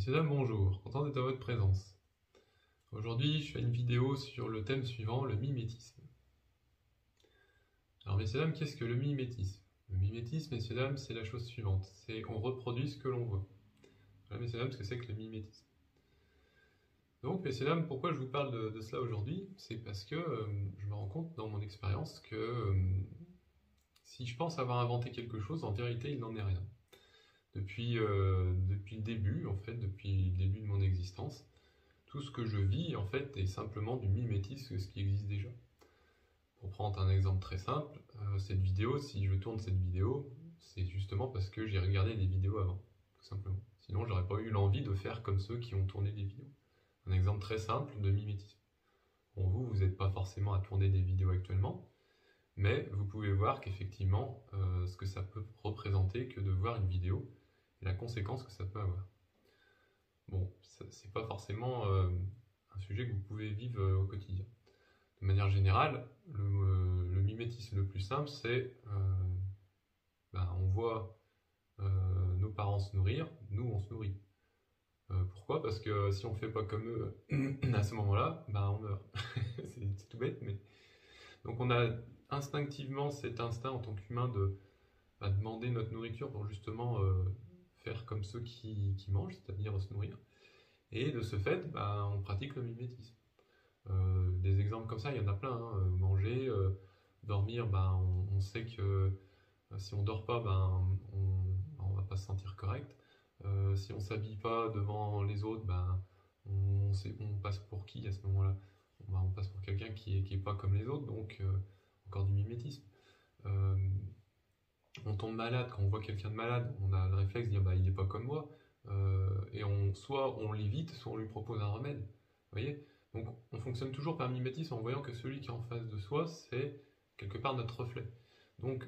Messieurs, dames, bonjour, content d'être à votre présence. Aujourd'hui, je fais une vidéo sur le thème suivant, le mimétisme. Alors, messieurs, dames, qu'est-ce que le mimétisme? Le mimétisme, messieurs, dames, c'est la chose suivante, c'est on reproduit ce que l'on voit. Voilà, messieurs, dames, ce que c'est que le mimétisme. Donc, messieurs, dames, pourquoi je vous parle de cela aujourd'hui? C'est parce que je me rends compte dans mon expérience que si je pense avoir inventé quelque chose, en vérité, il n'en est rien. Depuis le début, en fait, depuis le début de mon existence, tout ce que je vis, en fait, est simplement du mimétisme de ce qui existe déjà. Pour prendre un exemple très simple, cette vidéo, si je tourne cette vidéo, c'est justement parce que j'ai regardé des vidéos avant, tout simplement. Sinon, j'aurais pas eu l'envie de faire comme ceux qui ont tourné des vidéos. Un exemple très simple de mimétisme. Bon, vous n'êtes pas forcément à tourner des vidéos actuellement, mais vous pouvez voir qu'effectivement, ce que ça peut représenter que de voir une vidéo et la conséquence que ça peut avoir. Bon, c'est pas forcément un sujet que vous pouvez vivre au quotidien. De manière générale, le mimétisme le plus simple, c'est on voit nos parents se nourrir, nous on se nourrit. Pourquoi? Parce que si on fait pas comme eux à ce moment-là, on meurt. C'est tout bête, mais donc on a instinctivement cet instinct en tant qu'humain de demander notre nourriture pour justement faire comme ceux qui mangent, c'est-à-dire se nourrir. Et de ce fait, on pratique le mimétisme. Des exemples comme ça, il y en a plein. Manger, dormir, on sait que si on dort pas, on va pas se sentir correct. Si on s'habille pas devant les autres, on passe pour qui à ce moment-là? On passe pour quelqu'un qui est pas comme les autres, donc encore du mimétisme. On tombe malade, quand on voit quelqu'un de malade, on a le réflexe de dire il n'est pas comme moi, et soit on l'évite, soit on lui propose un remède. Vous voyez? Donc on fonctionne toujours par mimétisme en voyant que celui qui est en face de soi, c'est quelque part notre reflet. Donc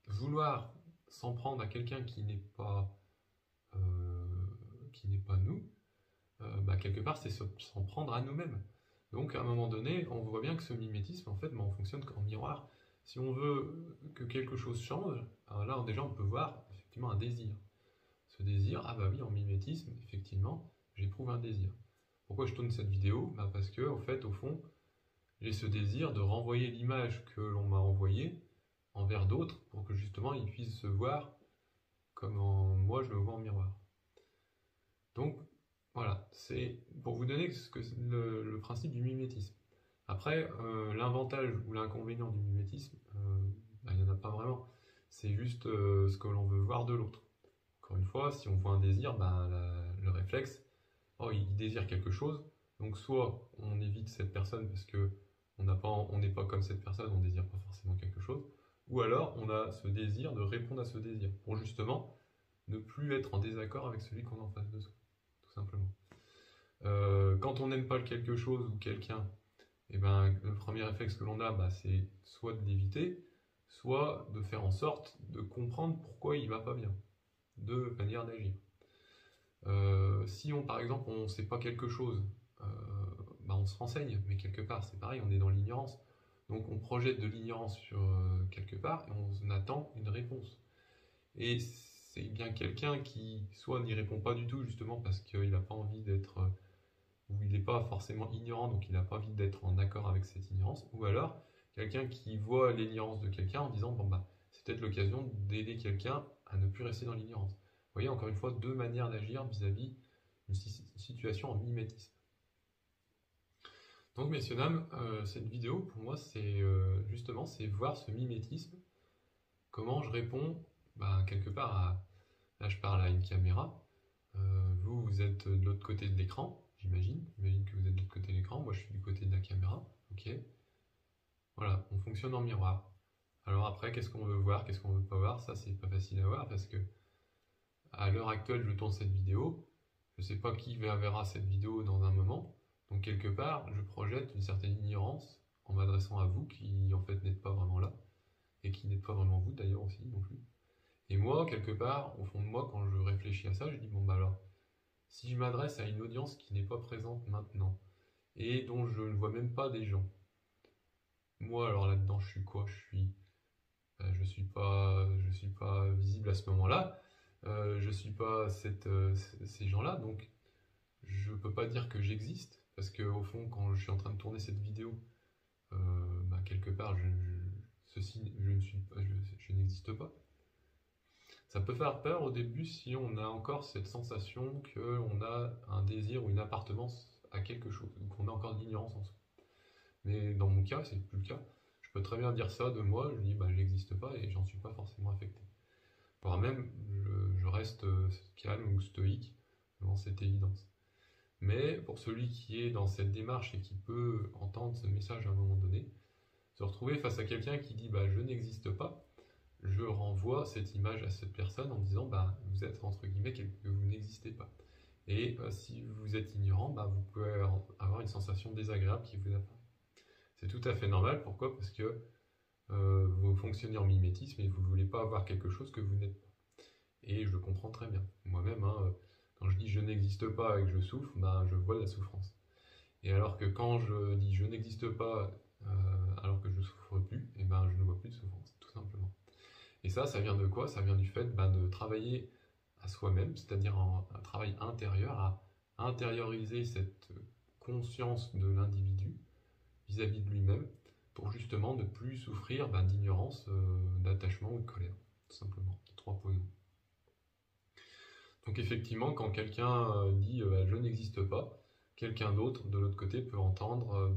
vouloir s'en prendre à quelqu'un qui n'est pas nous, quelque part c'est s'en prendre à nous-mêmes. Donc à un moment donné, on voit bien que ce mimétisme, en fait, on fonctionne en miroir. Si on veut que quelque chose change, alors là déjà on peut voir effectivement un désir. Ce désir, oui, en mimétisme, effectivement, j'éprouve un désir. Pourquoi je tourne cette vidéo? Parce que, en fait, au fond, j'ai ce désir de renvoyer l'image que l'on m'a envoyée envers d'autres pour que justement ils puissent se voir comme moi je me vois en miroir. Donc, voilà, c'est pour vous donner le principe du mimétisme. Après, l'avantage ou l'inconvénient du mimétisme, il n'y en a pas vraiment. C'est juste ce que l'on veut voir de l'autre. Encore une fois, si on voit un désir, le réflexe, il désire quelque chose. Donc soit on évite cette personne parce que on n'est pas comme cette personne, on désire pas forcément quelque chose. Ou alors on a ce désir de répondre à ce désir pour justement ne plus être en désaccord avec celui qu'on a en face de soi, tout simplement. Quand on n'aime pas quelque chose ou quelqu'un, le premier réflexe que l'on a, c'est soit de l'éviter, soit de faire en sorte de comprendre pourquoi il va pas bien. Deux manières d'agir. Si par exemple on ne sait pas quelque chose, on se renseigne, mais quelque part c'est pareil, on est dans l'ignorance. Donc on projette de l'ignorance sur quelque part et on attend une réponse. Et c'est bien quelqu'un qui soit n'y répond pas du tout justement parce qu'il n'a pas envie d'être, ou il n'est pas forcément ignorant, donc il n'a pas envie d'être en accord avec cette ignorance, ou alors quelqu'un qui voit l'ignorance de quelqu'un en disant c'est peut-être l'occasion d'aider quelqu'un à ne plus rester dans l'ignorance. Vous voyez, encore une fois, deux manières d'agir vis-à-vis d'une situation en mimétisme. Donc, messieurs, dames, cette vidéo, pour moi, c'est justement, c'est voir ce mimétisme, comment je réponds, quelque part là, je parle à une caméra, vous êtes de l'autre côté de l'écran, j'imagine que vous êtes de l'autre côté de l'écran, moi je suis du côté de la caméra, ok. Voilà, on fonctionne en miroir. Alors après, qu'est-ce qu'on veut voir, qu'est-ce qu'on veut pas voir, ça c'est pas facile à voir parce que à l'heure actuelle, je tourne cette vidéo, je ne sais pas qui verra cette vidéo dans un moment, donc quelque part, je projette une certaine ignorance en m'adressant à vous qui en fait n'êtes pas vraiment là, et qui n'êtes pas vraiment vous d'ailleurs aussi non plus. Et moi, quelque part, au fond de moi, quand je réfléchis à ça, je dis alors, si je m'adresse à une audience qui n'est pas présente maintenant, et dont je ne vois même pas des gens, moi alors là-dedans, je suis quoi? Je suis pas visible à ce moment-là. je ne suis pas ces gens-là, donc je ne peux pas dire que j'existe, parce qu'au fond, quand je suis en train de tourner cette vidéo, quelque part, je n'existe pas. Ça peut faire peur au début si on a encore cette sensation qu'on a un désir ou une appartenance à quelque chose, ou qu'on a encore de l'ignorance en soi. Mais dans mon cas, c'est plus le cas. Je peux très bien dire ça de moi, je dis j'existe pas et j'en suis pas forcément affecté. Voire même, je reste calme ou stoïque devant cette évidence. Mais pour celui qui est dans cette démarche et qui peut entendre ce message à un moment donné, se retrouver face à quelqu'un qui dit je n'existe pas, je renvoie cette image à cette personne en disant vous êtes entre guillemets que vous n'existez pas. Et si vous êtes ignorant, vous pouvez avoir une sensation désagréable qui vous apparaît. C'est tout à fait normal. Pourquoi? Parce que vous fonctionnez en mimétisme et vous ne voulez pas avoir quelque chose que vous n'êtes pas. Et je le comprends très bien. Moi-même, quand je dis je n'existe pas et que je souffre, je vois la souffrance. Et alors que quand je dis je n'existe pas alors que je ne souffre plus, je ne vois plus de souffrance, tout simplement. Et ça vient de quoi? Ça vient du fait de travailler à soi-même, c'est-à-dire un travail intérieur, à intérioriser cette conscience de l'individu vis-à-vis de lui-même, pour justement ne plus souffrir d'ignorance, d'attachement ou de colère, tout simplement. 3 points. Donc effectivement, quand quelqu'un dit je n'existe pas, quelqu'un d'autre de l'autre côté peut entendre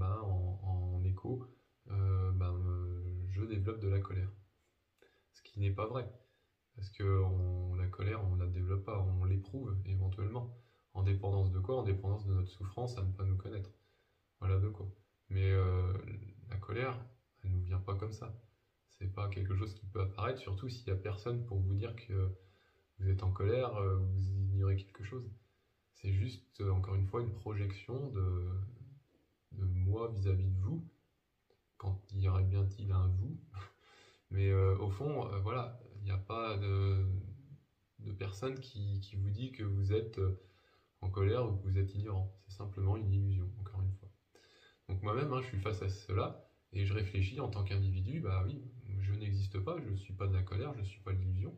en écho je développe de la colère. Ce qui n'est pas vrai. Parce que la colère, on ne la développe pas, on l'éprouve éventuellement. En dépendance de quoi? En dépendance de notre souffrance à ne pas nous connaître. Voilà de quoi. Mais la colère, elle ne nous vient pas comme ça. C'est pas quelque chose qui peut apparaître, surtout s'il n'y a personne pour vous dire que vous êtes en colère, vous ignorez quelque chose. C'est juste, encore une fois, une projection de moi vis-à-vis de vous, quand il y aurait bien-il un vous. Mais au fond, voilà, il n'y a pas de personne qui vous dit que vous êtes en colère ou que vous êtes ignorant. C'est simplement une illusion, encore une fois. Donc moi-même, je suis face à cela et je réfléchis en tant qu'individu, oui, je n'existe pas, je ne suis pas de la colère, je ne suis pas de l'illusion.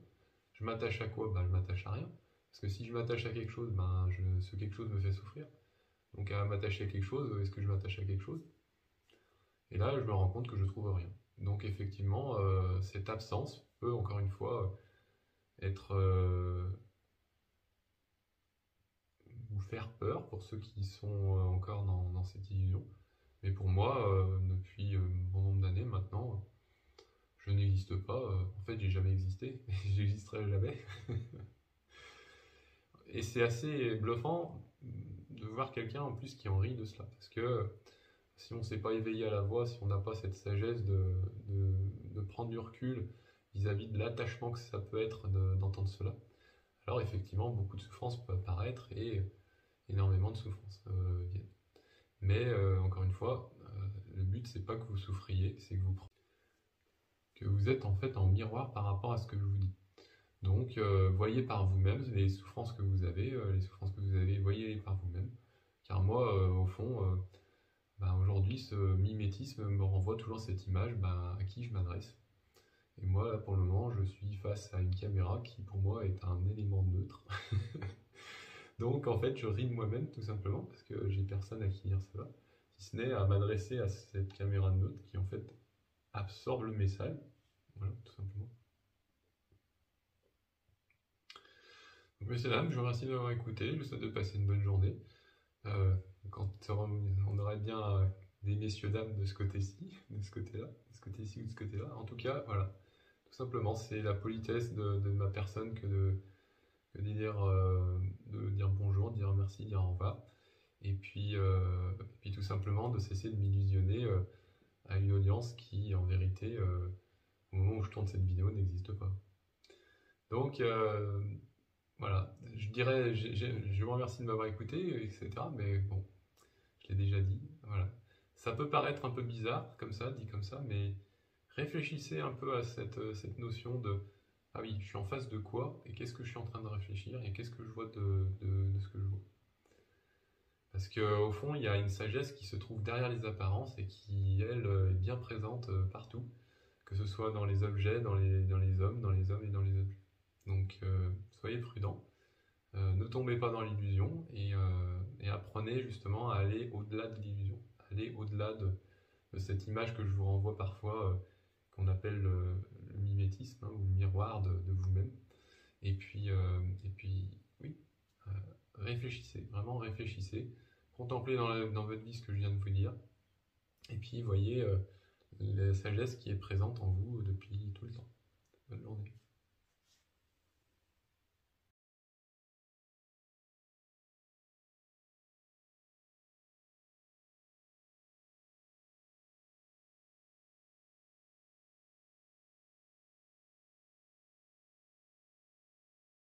Je m'attache à quoi? Je m'attache à rien. Parce que si je m'attache à quelque chose, ce quelque chose me fait souffrir. Donc à m'attacher à quelque chose, est-ce que je m'attache à quelque chose? Et là, je me rends compte que je trouve rien. Donc effectivement, cette absence peut, encore une fois, être vous faire peur pour ceux qui sont encore dans cette illusion. Mais pour moi, depuis bon nombre d'années maintenant, je n'existe pas. En fait, j'ai jamais existé. J'existerai jamais. Et c'est assez bluffant de voir quelqu'un en plus qui en rit de cela. Parce que si on ne s'est pas éveillé à la voix, si on n'a pas cette sagesse de prendre du recul vis-à-vis de l'attachement que ça peut être d'entendre cela, alors effectivement, beaucoup de souffrance peut apparaître et énormément de souffrance viennent. Mais encore une fois, le but c'est pas que vous souffriez, c'est que vous êtes en fait en miroir par rapport à ce que je vous dis. Donc voyez par vous-même les souffrances que vous avez, voyez-les par vous-même. Car moi, au fond, aujourd'hui, ce mimétisme me renvoie toujours cette image à qui je m'adresse. Et moi, là, pour le moment, je suis face à une caméra qui, pour moi, est un élément neutre. Donc, en fait, je ris de moi-même, tout simplement, parce que j'ai personne à qui dire cela, si ce n'est à m'adresser à cette caméra neutre qui, en fait, absorbe le message. Voilà, tout simplement. Donc, messieurs, dames, je vous remercie d'avoir écouté. Je vous souhaite de passer une bonne journée. Quand on aurait bien des messieurs, dames de ce côté-ci, de ce côté-là, de ce côté-ci ou de ce côté-là. En tout cas, voilà. Tout simplement, c'est la politesse de ma personne que de dire bonjour, de dire merci, de dire au revoir. Et puis tout simplement de cesser de m'illusionner à une audience qui, en vérité, au moment où je tourne cette vidéo, n'existe pas. Donc, voilà. Je vous remercie de m'avoir écouté, etc. Mais bon, je l'ai déjà dit. Voilà. Ça peut paraître un peu bizarre, comme ça, dit comme ça, mais réfléchissez un peu à cette notion de ah oui, je suis en face de quoi et qu'est-ce que je suis en train de réfléchir et qu'est-ce que je vois de ce que je vois. Parce qu'au fond, il y a une sagesse qui se trouve derrière les apparences et qui, elle, est bien présente partout, que ce soit dans les objets, dans les hommes et dans les objets. Donc soyez prudents, ne tombez pas dans l'illusion et apprenez justement à aller au-delà de l'illusion, aller au-delà de cette image que je vous renvoie parfois, qu'on appelle le mimétisme, hein, ou le miroir de vous-même. Et puis oui, euh, réfléchissez, vraiment réfléchissez, contemplez dans votre vie ce que je viens de vous dire, et puis voyez la sagesse qui est présente en vous depuis tout le temps. Bonne journée.